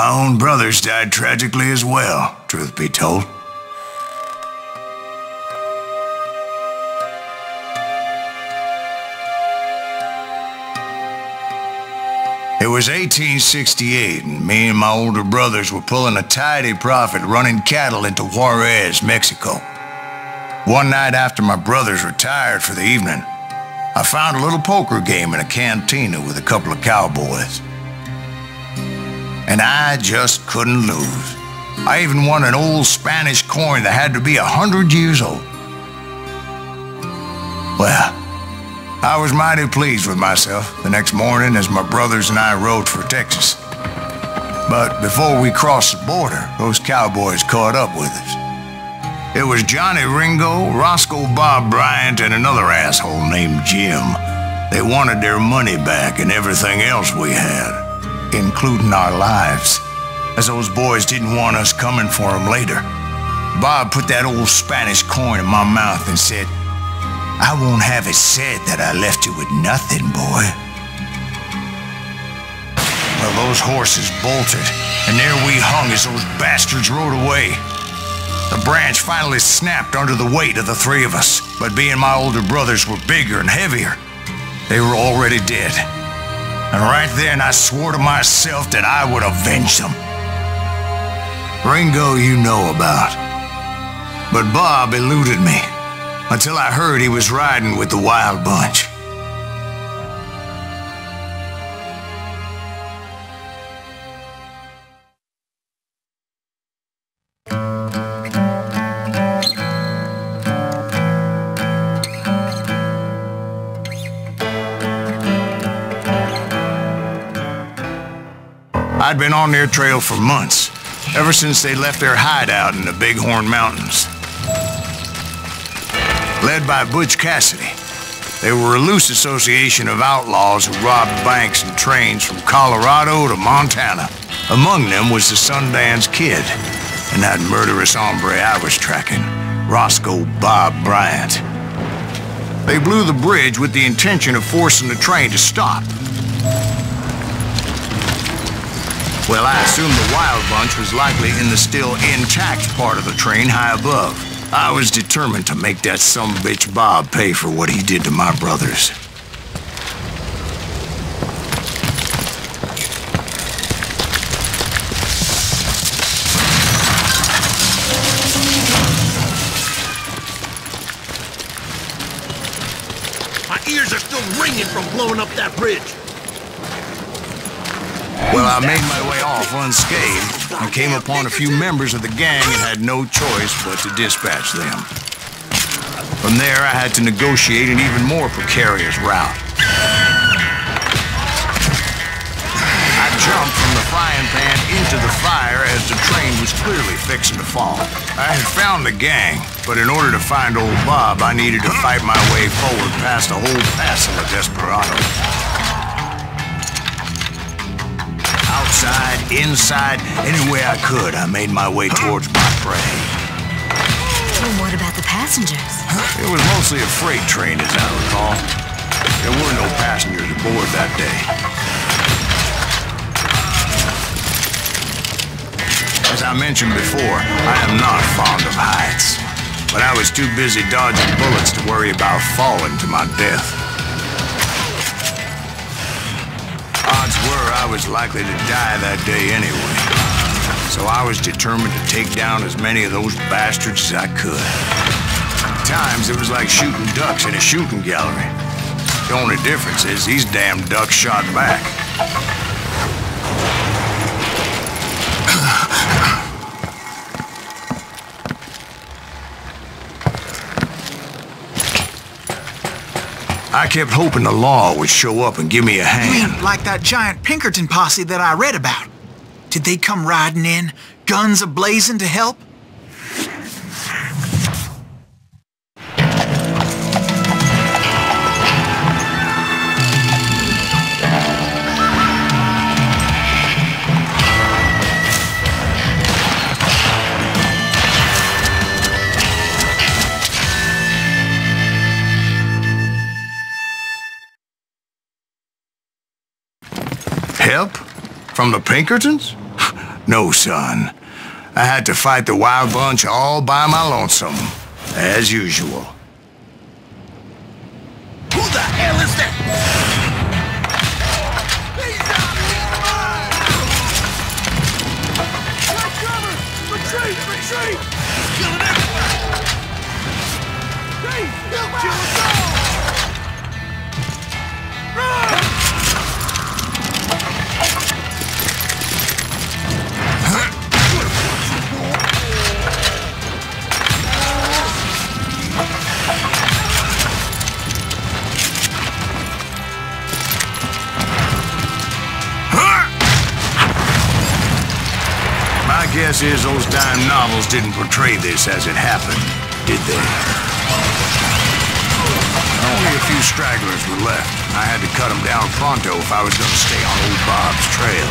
My own brothers died tragically as well, truth be told. It was 1868, and me and my older brothers were pulling a tidy profit running cattle into Juarez, Mexico. One night after my brothers retired for the evening, I found a little poker game in a cantina with a couple of cowboys. And I just couldn't lose. I even won an old Spanish coin that had to be 100 years old. Well, I was mighty pleased with myself the next morning as my brothers and I rode for Texas. But before we crossed the border, those cowboys caught up with us. It was Johnny Ringo, Roscoe Bob Bryant, and another asshole named Jim. They wanted their money back and everything else we had, including our lives, as those boys didn't want us coming for them later. Bob put that old Spanish coin in my mouth and said, "I won't have it said that I left you with nothing, boy." Well, those horses bolted, and there we hung as those bastards rode away. The branch finally snapped under the weight of the three of us, but being my older brothers were bigger and heavier, they were already dead. And right then I swore to myself that I would avenge them. Ringo you know about, but Bob eluded me until I heard he was riding with the Wild Bunch. I'd been on their trail for months, ever since they left their hideout in the Bighorn Mountains. Led by Butch Cassidy, they were a loose association of outlaws who robbed banks and trains from Colorado to Montana. Among them was the Sundance Kid and that murderous hombre I was tracking, Roscoe Bob Bryant. They blew the bridge with the intention of forcing the train to stop. Well, I assumed the Wild Bunch was likely in the still intact part of the train high above. I was determined to make that sumbitch Bob pay for what he did to my brothers. My ears are still ringing from blowing up that bridge. Well, I made my way off unscathed and came upon a few members of the gang and had no choice but to dispatch them. From there, I had to negotiate an even more precarious route. I jumped from the frying pan into the fire as the train was clearly fixing to fall. I had found the gang, but in order to find old Bob, I needed to fight my way forward past a whole passel of desperados. Outside, inside, any way I could, I made my way towards my prey. Well, what about the passengers? It was mostly a freight train, as I recall. There were no passengers aboard that day. As I mentioned before, I am not fond of heights, but I was too busy dodging bullets to worry about falling to my death. Odds were I was likely to die that day anyway, so I was determined to take down as many of those bastards as I could. At times, it was like shooting ducks in a shooting gallery. The only difference is these damn ducks shot back. I kept hoping the law would show up and give me a hand. You mean like that giant Pinkerton posse that I read about? Did they come riding in, guns a-blazing to help? Help? From the Pinkertons? No, son. I had to fight the Wild Bunch all by my lonesome, as usual. Who the hell is that? He's out here! Take cover! Retreat! Retreat! Killing everywhere! Hey! He'll kill us all! Run! My guess is those dime novels didn't portray this as it happened, did they? Only a few stragglers were left. I had to cut them down pronto if I was going to stay on old Bob's trail.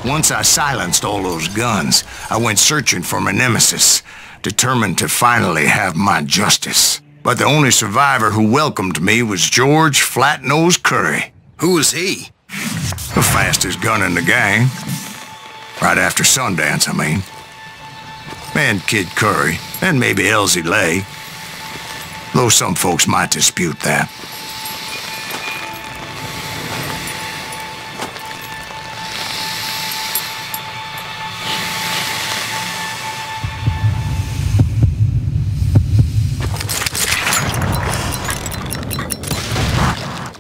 Once I silenced all those guns, I went searching for my nemesis, determined to finally have my justice. But the only survivor who welcomed me was George Flatnose Curry. Who is he? The fastest gun in the gang. Right after Sundance, I mean. And Kid Curry, and maybe Elsie Lay. Though some folks might dispute that.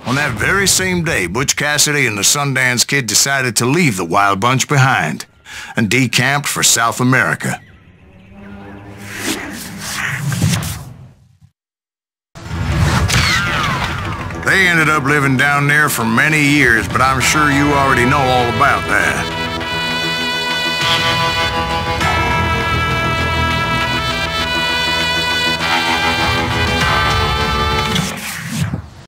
On that very same day, Butch Cassidy and the Sundance Kid decided to leave the Wild Bunch behind and decamped for South America. They ended up living down there for many years, but I'm sure you already know all about that.